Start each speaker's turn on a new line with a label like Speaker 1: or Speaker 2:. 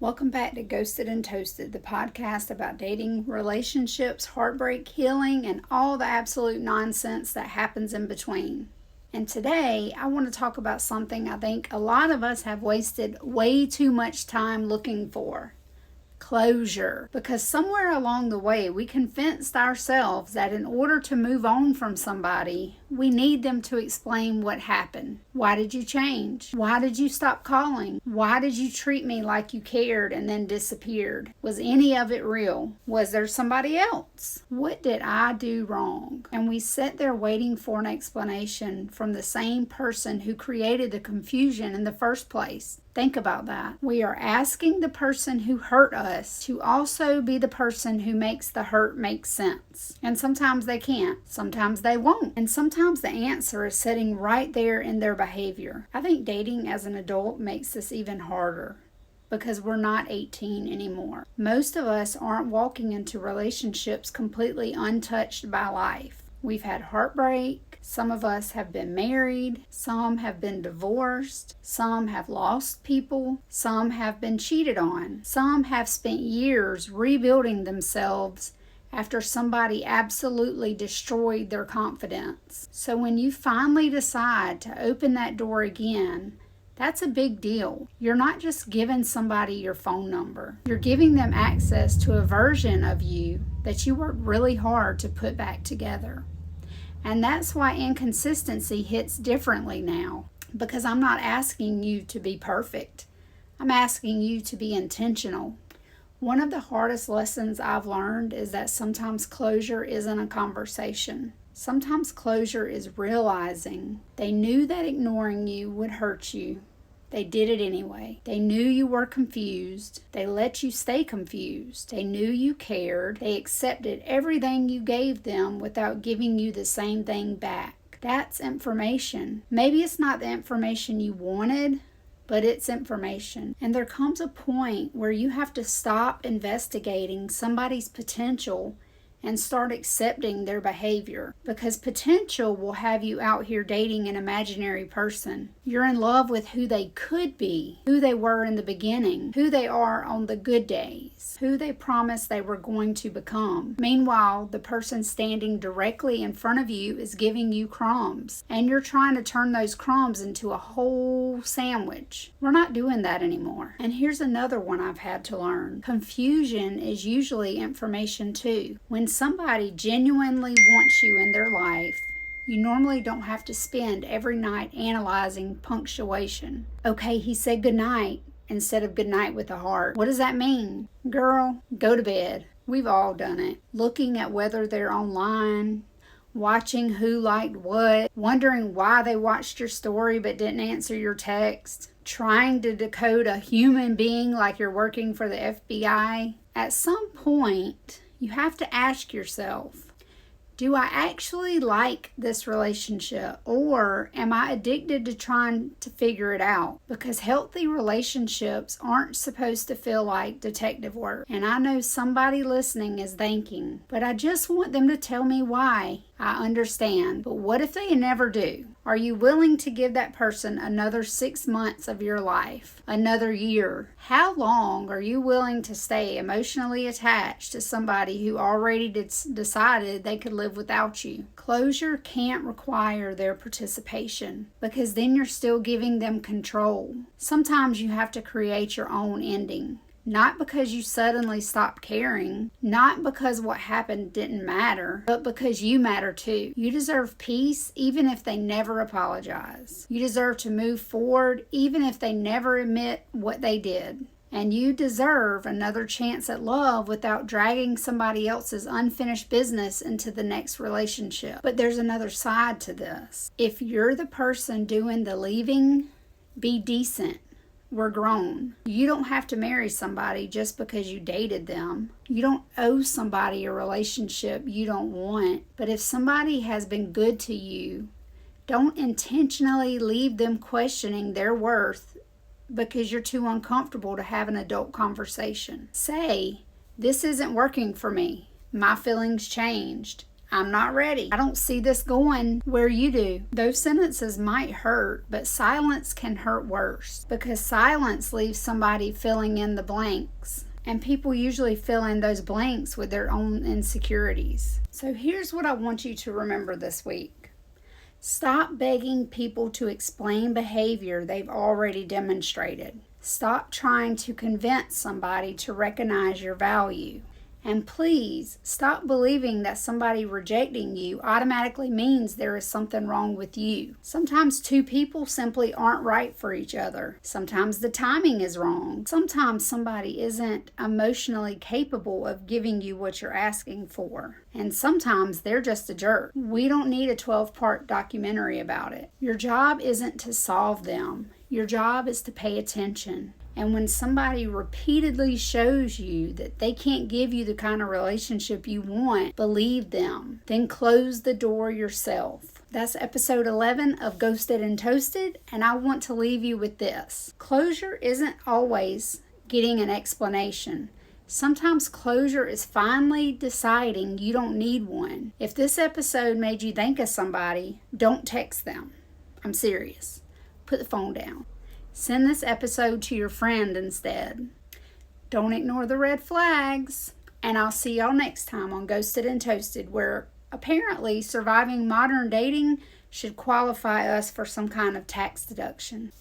Speaker 1: Welcome back to Ghosted and Toasted, the podcast about dating, relationships, heartbreak, healing, and all the absolute nonsense that happens in between. And today, I want to talk about something I think a lot of us have wasted way too much time looking for. Closure. Because somewhere along the way, we convinced ourselves that in order to move on from somebody, we need them to explain what happened. Why did you change? Why did you stop calling? Why did you treat me like you cared and then disappeared? Was any of it real? Was there somebody else? What did I do wrong? And we sit there waiting for an explanation from the same person who created the confusion in the first place. Think about that. We are asking the person who hurt us to also be the person who makes the hurt make sense. And sometimes they can't. Sometimes they won't. And sometimes the answer is sitting right there in their behavior. I think dating as an adult makes this even harder because we're not 18 anymore. Most of us aren't walking into relationships completely untouched by life. We've had heartbreak. Some of us have been married. Some have been divorced. Some have lost people. Some have been cheated on. Some have spent years rebuilding themselves after somebody absolutely destroyed their confidence. So when you finally decide to open that door again, that's a big deal. You're not just giving somebody your phone number. You're giving them access to a version of you that you worked really hard to put back together. And that's why inconsistency hits differently now, because I'm not asking you to be perfect. I'm asking you to be intentional. One of the hardest lessons I've learned is that sometimes closure isn't a conversation. Sometimes closure is realizing they knew that ignoring you would hurt you. They did it anyway. They knew you were confused. They let you stay confused. They knew you cared. They accepted everything you gave them without giving you the same thing back. That's information. Maybe it's not the information you wanted, but it's information. And there comes a point where you have to stop investigating somebody's potential and start accepting their behavior, because potential will have you out here dating an imaginary person. You're in love with who they could be, who they were in the beginning, who they are on the good days, who they promised they were going to become. Meanwhile, the person standing directly in front of you is giving you crumbs, and you're trying to turn those crumbs into a whole sandwich. We're not doing that anymore. And here's another one I've had to learn. Confusion is usually information too. When somebody genuinely wants you in their life, you normally don't have to spend every night analyzing punctuation. Okay, he said goodnight instead of goodnight with a heart. What does that mean? Girl, go to bed. We've all done it. Looking at whether they're online, watching who liked what, wondering why they watched your story but didn't answer your text, trying to decode a human being like you're working for the FBI. At some point, you have to ask yourself, do I actually like this relationship, or am I addicted to trying to figure it out? Because healthy relationships aren't supposed to feel like detective work. And I know somebody listening is thinking, but I just want them to tell me why. I understand, but what if they never do? Are you willing to give that person another 6 months of your life? Another year? How long are you willing to stay emotionally attached to somebody who already decided they could live without you? Closure can't require their participation, because then you're still giving them control. Sometimes you have to create your own ending. Not because you suddenly stopped caring, not because what happened didn't matter, but because you matter too. You deserve peace even if they never apologize. You deserve to move forward even if they never admit what they did. And you deserve another chance at love without dragging somebody else's unfinished business into the next relationship. But there's another side to this. If you're the person doing the leaving, be decent. We're grown. You don't have to marry somebody just because you dated them. You don't owe somebody a relationship you don't want. But if somebody has been good to you, don't intentionally leave them questioning their worth because you're too uncomfortable to have an adult conversation. Say, this isn't working for me. My feelings changed. I'm not ready. I don't see this going where you do. Those sentences might hurt, but silence can hurt worse because silence leaves somebody filling in the blanks. And people usually fill in those blanks with their own insecurities. So here's what I want you to remember this week. Stop begging people to explain behavior they've already demonstrated. Stop trying to convince somebody to recognize your value. And please, stop believing that somebody rejecting you automatically means there is something wrong with you. Sometimes two people simply aren't right for each other. Sometimes the timing is wrong. Sometimes somebody isn't emotionally capable of giving you what you're asking for. And sometimes they're just a jerk. We don't need a 12-part documentary about it. Your job isn't to solve them. Your job is to pay attention. And when somebody repeatedly shows you that they can't give you the kind of relationship you want, believe them. Then close the door yourself. That's episode 11 of Ghosted and Toasted, and I want to leave you with this. Closure isn't always getting an explanation. Sometimes closure is finally deciding you don't need one. If this episode made you think of somebody, don't text them. I'm serious. Put the phone down. Send this episode to your friend instead. Don't ignore the red flags. And I'll see y'all next time on Ghosted and Toasted, where apparently surviving modern dating should qualify us for some kind of tax deduction.